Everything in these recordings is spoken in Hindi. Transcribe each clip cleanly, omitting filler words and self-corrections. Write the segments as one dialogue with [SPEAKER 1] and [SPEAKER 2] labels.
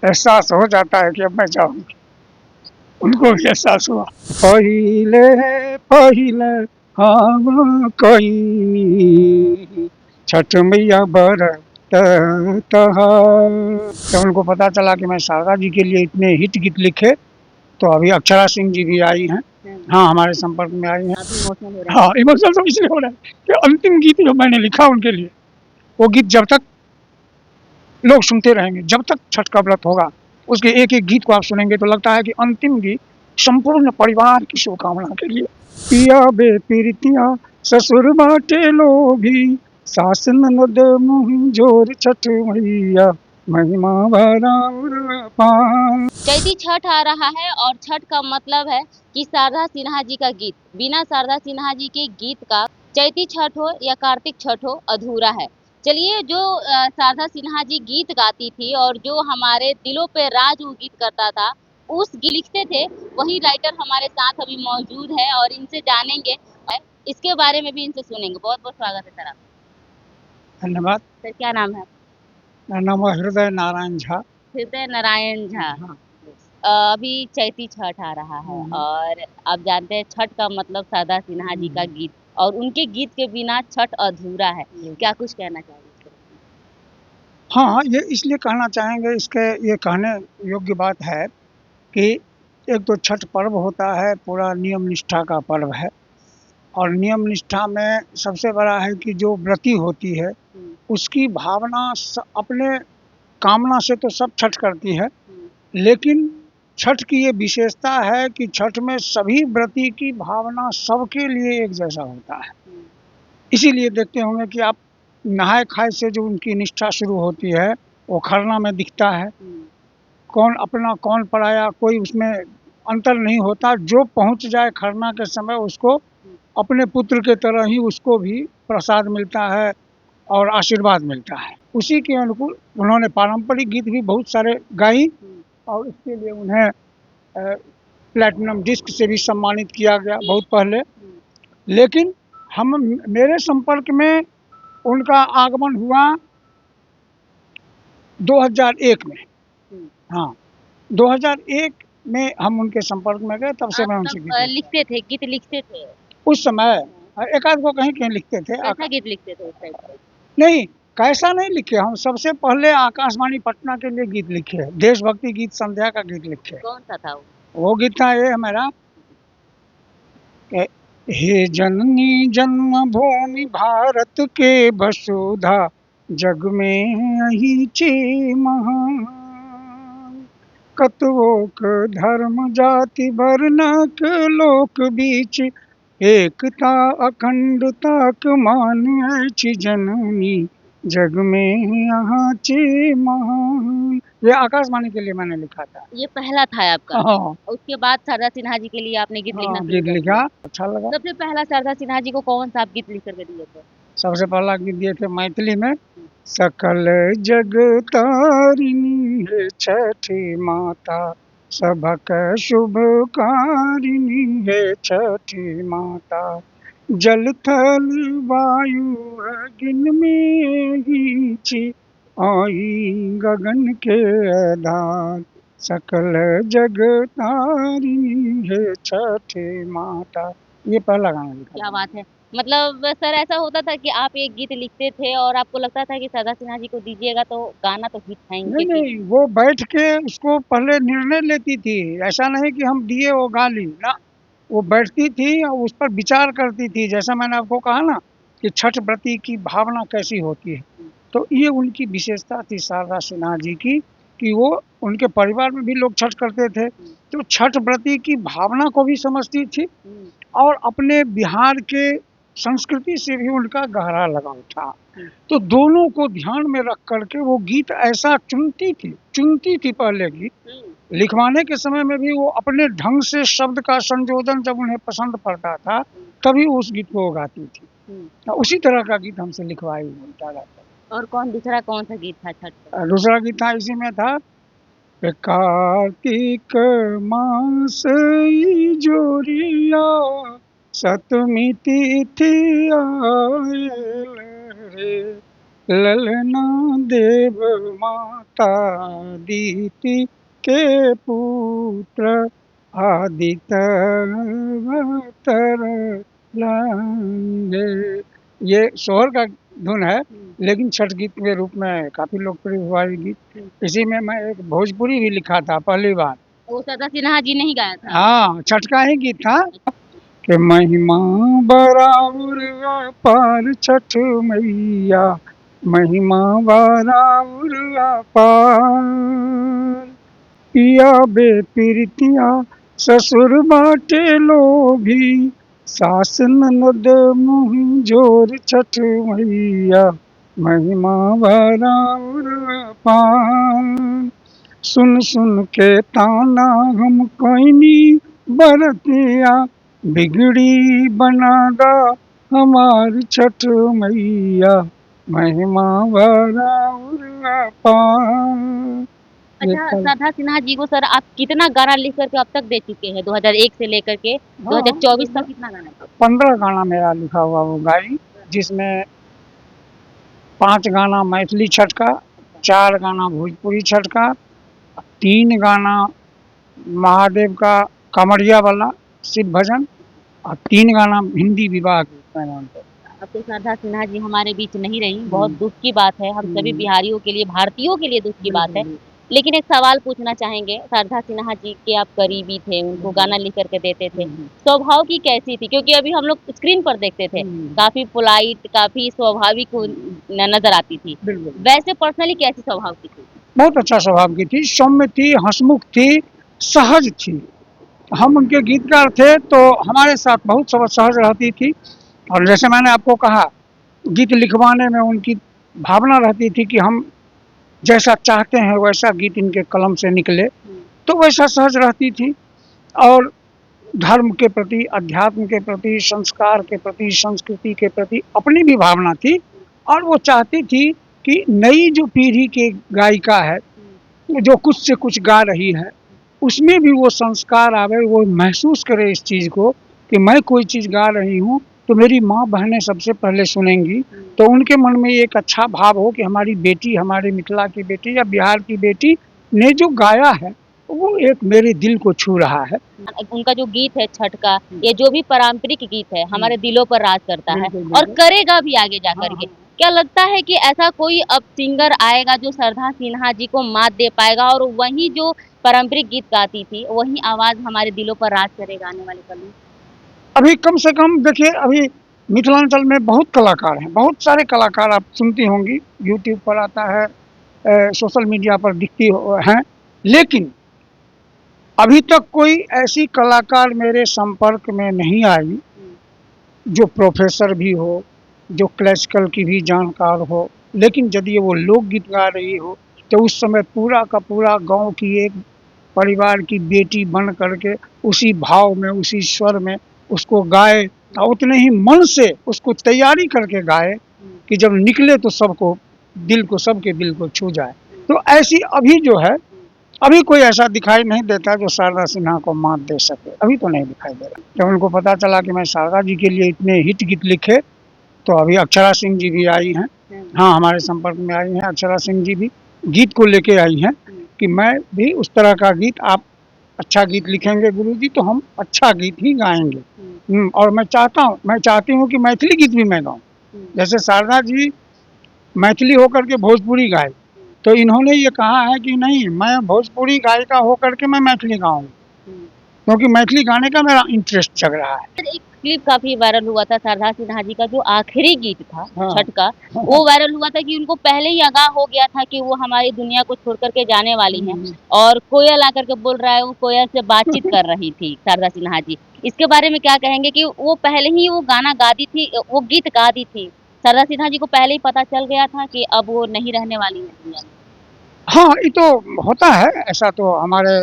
[SPEAKER 1] एहसास हो जाता है कि अब मैं जाऊंगी। उनको भी एहसास हुआ। पहिले पहिले हम कहीं छठ मैया बरत तहार। जब उनको पता चला कि मैं शारदा जी के लिए इतने हिट गीत लिखे, तो अभी अक्षरा सिंह जी भी आई हैं। हाँ, हमारे संपर्क में आई हैं।
[SPEAKER 2] आप इमोशनल हो रहे हैं।
[SPEAKER 1] हाँ, इमोशनल तो इसलिए हो रहा है कि अंतिम गीत जो मैंने लिखा उनके लिए, वो गीत जब तक लोग सुनते रहेंगे, जब तक छठ का व्रत होगा, उसके एक-एक गीत को आप सुनेंगे तो लगता है कि अंतिम गीत संपूर्ण परिवार की शुभकामना के लिए। पिया बे पीरतिया ससुर बाटे लोभी, सास ननद मुहि जोर छठ मैया, महिमा भराउर अपार।
[SPEAKER 2] चैती छठ आ रहा है और छठ का मतलब है कि शारदा सिन्हा जी का गीत, बिना शारदा सिन्हा जी के गीत का चैती छठ हो या कार्तिक छठ हो अधूरा है। चलिए, जो शारदा सिन्हा जी गीत गाती थी और जो हमारे दिलों पे राज वो गीत करता था, उस गीत लिखते थे, वही राइटर हमारे साथ अभी मौजूद है और इनसे जानेंगे, इसके बारे में भी इनसे सुनेंगे। बहुत बहुत स्वागत है सर आपका।
[SPEAKER 1] धन्यवाद।
[SPEAKER 2] सर, क्या नाम है?
[SPEAKER 1] मेरा नाम है हृदय नारायण झा।
[SPEAKER 2] हृदय नारायण झा।
[SPEAKER 1] हाँ।
[SPEAKER 2] अभी चैती छठ आ रहा है और आप जानते हैं छठ का मतलब शारदा सिन्हा जी का गीत, और उनके गीत के बिना छठ अधूरा है। क्या कुछ कहना चाहेंगे इसके बारे
[SPEAKER 1] हाँ, ये इसलिए कहना चाहेंगे, इसके ये कहने योग्य बात है कि एक तो छठ पर्व होता है, पूरा नियम निष्ठा का पर्व है, और नियम निष्ठा में सबसे बड़ा है कि जो व्रती होती है,
[SPEAKER 2] में?
[SPEAKER 1] उसकी भावना अपने कामना से तो सब छठ करती है, लेकिन छठ की ये विशेषता है कि छठ में सभी व्रती की भावना सबके लिए एक जैसा होता है। इसीलिए देखते होंगे कि आप नहाए खाए से जो उनकी निष्ठा शुरू होती है, वो खरना में दिखता है। कौन अपना कौन पराया, कोई उसमें अंतर नहीं होता। जो पहुंच जाए खरना के समय, उसको अपने पुत्र के तरह ही उसको भी प्रसाद मिलता है और आशीर्वाद मिलता है। उसी के अनुकूल उन्होंने पारंपरिक गीत भी बहुत सारे गाई, और इसके लिए उन्हें प्लैटिनम डिस्क से भी सम्मानित किया गया बहुत पहले। लेकिन हम मेरे संपर्क में उनका आगमन हुआ 2001 में। हाँ, 2001 में हम उनके संपर्क में गए, तब से मैं उनसे गीत
[SPEAKER 2] लिखते थे, गीत लिखते थे
[SPEAKER 1] उस समय एक आध को कहीं कहीं लिखते थे।
[SPEAKER 2] कैसा गीत लिखते थे उस टाइम पे?
[SPEAKER 1] नहीं, कैसा नहीं लिखे, हम सबसे पहले आकाशवाणी पटना के लिए गीत लिखे, देशभक्ति गीत संध्या का गीत लिखे।
[SPEAKER 2] कौन सा था
[SPEAKER 1] वो गीत था ये हमारा, हे जननी जन्मभूमि भारत के वसुधा, जग में अहिचे महान, कतवोक धर्म जाति वर्णक लोक बीच, एकता अखंडताक मान अछि जननी, जग में यहाँ चे महान। ये आकाशवाणी के लिए मैंने लिखा था।
[SPEAKER 2] ये पहला था आपका?
[SPEAKER 1] हाँ,
[SPEAKER 2] उसके बाद शारदा सिन्हा जी के लिए आपने गीत लिखना
[SPEAKER 1] हाँ,
[SPEAKER 2] शुरू
[SPEAKER 1] गीत
[SPEAKER 2] कर
[SPEAKER 1] लिखा,
[SPEAKER 2] दिया?
[SPEAKER 1] अच्छा लगा।
[SPEAKER 2] सबसे पहला शारदा सिन्हा जी को कौन सा आप गीत लिख करके दिए थे?
[SPEAKER 1] सबसे पहला गीत दिए थे मैथिली में, सकल जग तारिणी है छठी माता, सबक शुभकारिणी है छठी माता, जल थल वायु अग्नि में हीची, आई गगन के आधार, सकल जग तारिणी है छठी माता। ये पहला गाना लिखा
[SPEAKER 2] क्या
[SPEAKER 1] था।
[SPEAKER 2] बात है! मतलब सर, ऐसा होता था कि आप एक गीत लिखते थे और आपको लगता था कि शारदा सिन्हा जी को दीजिएगा तो गाना तो हिट है
[SPEAKER 1] नहीं,
[SPEAKER 2] इनके गीत।
[SPEAKER 1] नहीं, वो बैठ के उसको पहले निर्णय लेती थी। ऐसा नहीं कि हम दिए वो गा ली, ना। वो बैठती थी और उस पर विचार करती थी। जैसा मैंने आपको कहा ना कि छठ व्रती की भावना कैसी होती है, तो ये उनकी विशेषता थी शारदा सिन्हा जी की, कि वो उनके परिवार में भी लोग छठ करते थे, तो छठ व्रती की भावना को भी समझती थी, और अपने बिहार के संस्कृति से भी उनका गहरा लगाव था। तो दोनों को ध्यान में रख करके वो गीत ऐसा चुनती थी पहले गीत। लिखवाने के समय में भी वो अपने ढंग से शब्द का संयोजन जब उन्हें पसंद पड़ता था, तभी उस गीत को वो गाती थी। तो उसी तरह का गीत हमसे लिखवाई बोलता जाता।
[SPEAKER 2] और दूसरा कौन सा गीत था छठ पे?
[SPEAKER 1] दूसरा गीत था इसी में था, कार्तिक मास ई जोरिया, सतमी तिथि आयल रे, ललना देव माता दीति के पुत्र आदित्य अवतर लांगे। ये सोहर का धुन है, लेकिन छठ गीत के रूप में काफी लोकप्रिय हुआ ये गीत। इसी में मैं एक भोजपुरी भी लिखा था पहली बार।
[SPEAKER 2] वो सरदा सिन्हा जी ने ही गाया था।
[SPEAKER 1] हाँ, छठ का ही गीत था कि महिमा बराबर अपार छठ मैया, महिमा बराबर अपार, पिया बेपीरतिया ससुर बाटे लोभी, सास ननद मुँह जोर छठ मैया, महिमा बराबर अपार। सुन सुन के ताना हम कोइनी बरतिया, बिगड़ी बनादा हमार छठ मैया, महिमा बराबर अपार।
[SPEAKER 2] अच्छा, सरदा सिन्हा जी को सर आप कितना गाना लिख करके अब तक दे चुके हैं? 2001 से लेकर के 2024 तक कितना गाना?
[SPEAKER 1] 15 गाना मेरा लिखा हुआ वो गाई, जिसमें 5 गाना मैथिली छठ का, 4 गाना भोजपुरी छठ का, 3 गाना महादेव का कांवड़िया वाला शिव भजन, और 3 गाना हिंदी विवाह के पैमाने पर।
[SPEAKER 2] अब तो सरदा सिन्हा जी हमारे बीच नहीं रही, बहुत दुख की बात है। हम सभी बिहारियों के लिए, भारतीयों के लिए दुख की बात है। लेकिन एक सवाल पूछना चाहेंगे, सरदा सिन्हा जी के आप करीबी थे, उनको गाना लिख करके देते थे, स्वभाव की कैसी थी? क्योंकि अभी हम लोग स्क्रीन पर देखते थे, काफी पोलाइट, काफी स्वाभाविक नजर आती थी। वैसे पर्सनली कैसी स्वभाव की थी?
[SPEAKER 1] बहुत अच्छा स्वभाव की थी, सौम्य थी, हंसमुख थी, सहज थी। हम उनके गीतकार थे तो हमारे साथ बहुत सहज रहती थी। और जैसे मैंने आपको कहा, गीत लिखवाने में उनकी भावना रहती थी कि हम जैसा चाहते हैं वैसा गीत इनके कलम से निकले, तो वैसा सहज रहती थी। और धर्म के प्रति, अध्यात्म के प्रति, संस्कार के प्रति, संस्कृति के प्रति अपनी भी भावना थी। और वो चाहती थी कि नई जो पीढ़ी के गायिका है, जो कुछ से कुछ गा रही है, उसमें भी वो संस्कार आवे, वो महसूस करे इस चीज़ को कि मैं कोई चीज़ गा रही हूँ तो मेरी माँ बहनें सबसे पहले सुनेंगी, तो उनके मन में एक अच्छा भाव हो कि हमारी बेटी, हमारे मिथिला की बेटी या बिहार की बेटी ने जो गाया है वो एक मेरे दिल को छू रहा है।
[SPEAKER 2] उनका जो गीत है छठ का, ये जो भी पारंपरिक गीत है, हमारे दिलों पर राज करता है और करेगा भी आगे जा करके। क्या लगता है कि ऐसा कोई अब सिंगर आएगा जो सरदा सिन्हा जी को मात दे पाएगा और वही जो पारंपरिक गीत गाती थी, वही आवाज हमारे दिलों पर राज करेगा आने वाले कल में?
[SPEAKER 1] अभी कम से कम देखिए, अभी मिथिलांचल में बहुत कलाकार हैं, बहुत सारे कलाकार आप सुनती होंगी, यूट्यूब पर आता है, सोशल मीडिया पर दिखती हैं, लेकिन अभी तक कोई ऐसी कलाकार मेरे संपर्क में नहीं आई जो प्रोफेसर भी हो, जो क्लासिकल की भी जानकार हो। लेकिन यदि वो लोकगीत गा रही हो तो उस समय पूरा का पूरा गांव की एक परिवार की बेटी बन करके उसी भाव में, उसी स्वर में उसको गाए, और उतने ही मन से उसको तैयारी करके गाए कि जब निकले तो सबको दिल को, सबके दिल को छू जाए। तो ऐसी अभी जो है, अभी कोई ऐसा दिखाई नहीं देता जो शारदा सिन्हा को मात दे सके, अभी तो नहीं दिखाई दे रहा। जब उनको पता चला कि मैं शारदा जी के लिए इतने हिट गीत लिखे, तो अभी अक्षरा सिंह जी भी आई हैं, हाँ हमारे संपर्क में आई हैं। अक्षरा सिंह जी भी गीत को लेके आई हैं कि मैं भी उस तरह का गीत, आप अच्छा गीत लिखेंगे गुरुजी तो हम अच्छा गीत ही गाएंगे। और मैं चाहती हूँ कि मैथिली गीत भी मैं गाऊँ। जैसे शारदा जी मैथिली होकर के भोजपुरी गाए, तो इन्होंने ये कहा है कि नहीं, मैं भोजपुरी गायिका होकर के मैं मैथिली गाऊँ, क्योंकि मैथिली गाने का मेरा इंटरेस्ट जग रहा है।
[SPEAKER 2] एक क्लिप काफी वायरल हुआ था सरदा सिन्हा जी का, जो आखिरी गीत था छठ का, वो वायरल हुआ था कि उनको पहले ही आगाह हो गया था कि वो हमारी दुनिया को छोड़ करके जाने वाली हैं, और कोयल आकर के बोल रहा है, वो कोयल से बातचीत कर रही थी सरदा सिन्हा जी। इसके बारे में क्या कहेंगे कि वो पहले ही वो गाना गा दी थी, वो गीत गा दी थी, सरदा सिन्हा जी को पहले ही पता चल गया था कि अब वो नहीं रहने वाली है दुनिया में?
[SPEAKER 1] हाँ, ये तो होता है, ऐसा तो हमारे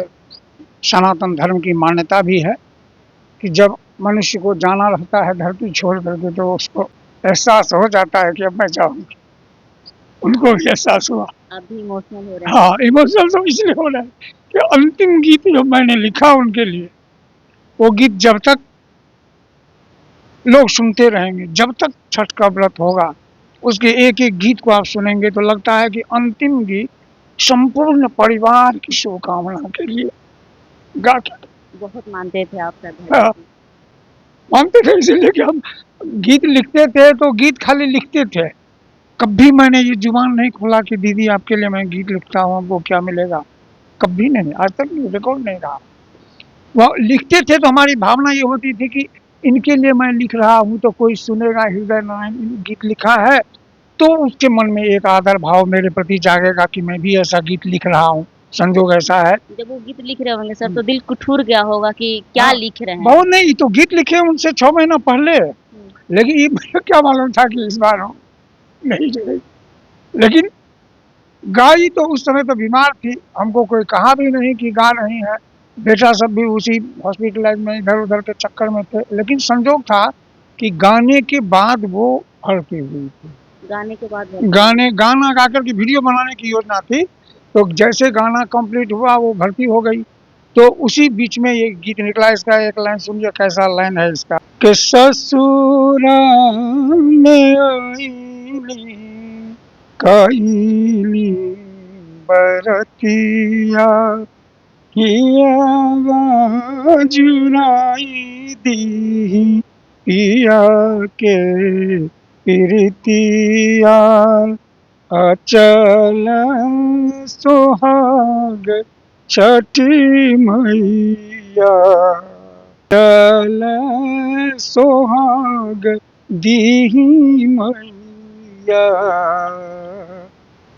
[SPEAKER 1] सनातन धर्म की मान्यता भी है कि जब मनुष्य को जाना रहता है धरती छोड़ करके, तो उसको एहसास हो जाता है कि अब मैं जाऊंगी। उनको भी एहसास हुआ।
[SPEAKER 2] आप भी इमोशनल हो रहे हैं?
[SPEAKER 1] हाँ, इमोशनल तो इसलिए हो रहा है कि अंतिम गीत जो मैंने लिखा उनके लिए, वो गीत जब तक लोग सुनते रहेंगे, जब तक छठ का व्रत होगा, उसके एक-एक गीत को आप सुनेंगे तो लगता है कि अंतिम गीत संपूर्ण परिवार की शुभकामना के लिए गा के
[SPEAKER 2] बहुत मानते थे आप
[SPEAKER 1] हाँ,
[SPEAKER 2] श्रद्धा जी
[SPEAKER 1] मानते थे इसीलिए कि हम गीत लिखते थे तो गीत खाली लिखते थे। कभी मैंने ये जुबान नहीं खोला कि दीदी आपके लिए मैं गीत लिखता हूँ, आपको क्या मिलेगा? कभी नहीं, आज तक रिकॉर्ड नहीं रहा। वो लिखते थे तो हमारी भावना ये होती थी कि इनके लिए मैं लिख रहा हूँ तो कोई सुनेगा, हृदय नारायण गीत लिखा है तो उसके मन में एक आदर भाव मेरे प्रति जागेगा कि मैं भी ऐसा गीत लिख रहा हूँ। संजोग ऐसा है।
[SPEAKER 2] जब वो गीत लिख रहे होंगे सर तो दिल कुठूर गया होगा कि क्या
[SPEAKER 1] हाँ,
[SPEAKER 2] लिख रहे हैं।
[SPEAKER 1] बहुत नहीं तो गीत लिखे उनसे 6 महीना पहले, लेकिन ये मुझे क्या मालूम था कि इस बार हम नहीं चलेगी। लेकिन गाई तो उस समय तो बीमार थी, हमको कोई कहा भी नहीं कि गा रही है। बेटा सब भी उसी हॉस्पिटलाइज में इधर-उधर के चक्कर में थे। लेकिन संजोग था कि गाने के बाद वो भर्ती हुई थी।
[SPEAKER 2] गाने के बाद
[SPEAKER 1] गाना गाकर के वीडियो बनाने की योजना थी, तो जैसे गाना कंप्लीट हुआ वो भर्ती हो गई। तो उसी बीच में ये गीत निकला। इसका एक लाइन सुनिए, कैसा लाइन है इसका कि ससुरा में आईली कईली बरतिया हियावा जुराई दी पिया के प्रीतिया अचल सुहाग छठी मैया अचल सुहाग दीही मैया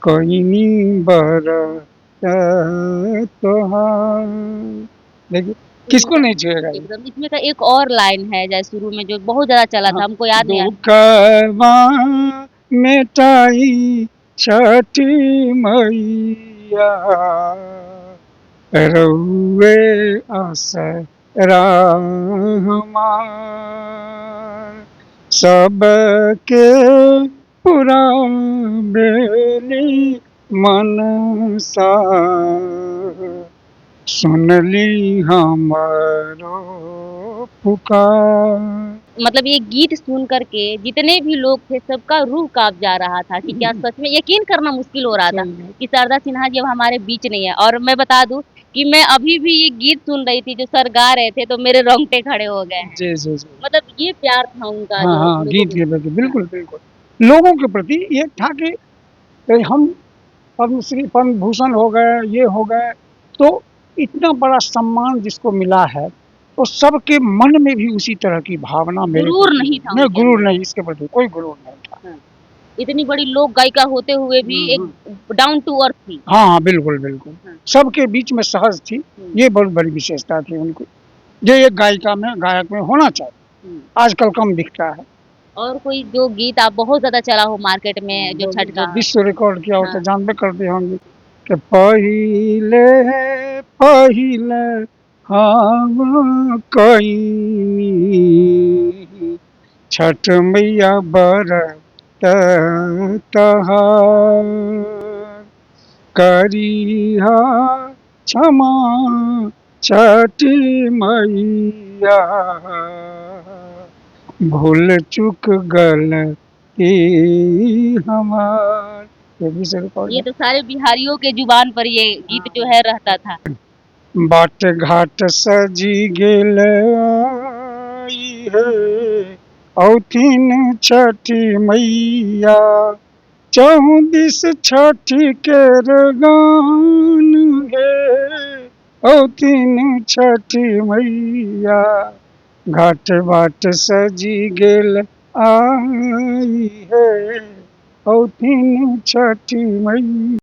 [SPEAKER 1] कईनी बरत तोहार। देखिए किसको नहीं छुएगा ये?
[SPEAKER 2] एकदम इसमें का एक और लाइन है जैसे शुरू में जो बहुत ज्यादा चला था, हमको याद नहीं आ
[SPEAKER 1] दुखवा मिटाई छठी मैया रउए आसरा हमार सबके पूरा बेली मनसा सुनली हमारो पुकार।
[SPEAKER 2] मतलब ये गीत सुन करके जितने भी लोग थे सबका रूह कांप जा रहा था कि क्या सच में यकीन करना मुश्किल हो रहा था कि शारदा सिन्हा जी अब हमारे बीच नहीं है। और मैं बता दूं कि मैं अभी भी ये गीत सुन रही थी जो सर गा रहे थे तो मेरे रोंगटे खड़े हो गए हैं।
[SPEAKER 1] जी जी जी।
[SPEAKER 2] मतलब ये प्यार था उनका
[SPEAKER 1] हाँ
[SPEAKER 2] जो
[SPEAKER 1] हाँ,
[SPEAKER 2] मेरे
[SPEAKER 1] गीत
[SPEAKER 2] को
[SPEAKER 1] के प्रति बिल्कुल बिल्कुल लोगों के प्रति ये था कि हम पद्मश्री पद्म भूषण हो गए, ये हो गए, तो इतना बड़ा सम्मान जिसको मिला है तो सबके मन में भी उसी तरह की भावना मेरे
[SPEAKER 2] गुरूर
[SPEAKER 1] प्रति
[SPEAKER 2] नहीं था
[SPEAKER 1] नहीं,
[SPEAKER 2] उनके
[SPEAKER 1] गुरूर
[SPEAKER 2] अंदर।
[SPEAKER 1] नहीं, इसके प्रति कोई गुरूर नहीं था।
[SPEAKER 2] हाँ, इतनी बड़ी लोक गायिका होते हुए भी एक डाउन टू अर्थ थी।
[SPEAKER 1] हाँ हाँ, बिल्कुल बिल्कुल
[SPEAKER 2] हाँ।
[SPEAKER 1] सबके बीच में सहज थी। ये बहुत बड़ी विशेषता थी उनको, जो एक गायिका में गायक में होना चाहिए, आजकल कम दिखता है।
[SPEAKER 2] और कोई जो गीत आप बहुत ज्यादा चला हो मार्केट में जो छठ का
[SPEAKER 1] विश्व रिकॉर्ड किया हो तो
[SPEAKER 2] हाँ।
[SPEAKER 1] जानबे करते होंगे कि पहिले पहिले हम कईनी छठ मैया बरत तहार करिहा क्षमा छठी मैया भूल चूक गलती हमार।
[SPEAKER 2] ये तो सारे बिहारियों के जुबान पर ये गीत जो है रहता था।
[SPEAKER 1] बाट घाट सजी गेल आई है औथिन छठी मैया चौबीस छठी के गान गे औथिन छठी मैया घाट बाट सजी गेल आई है औथिन छठी मैया।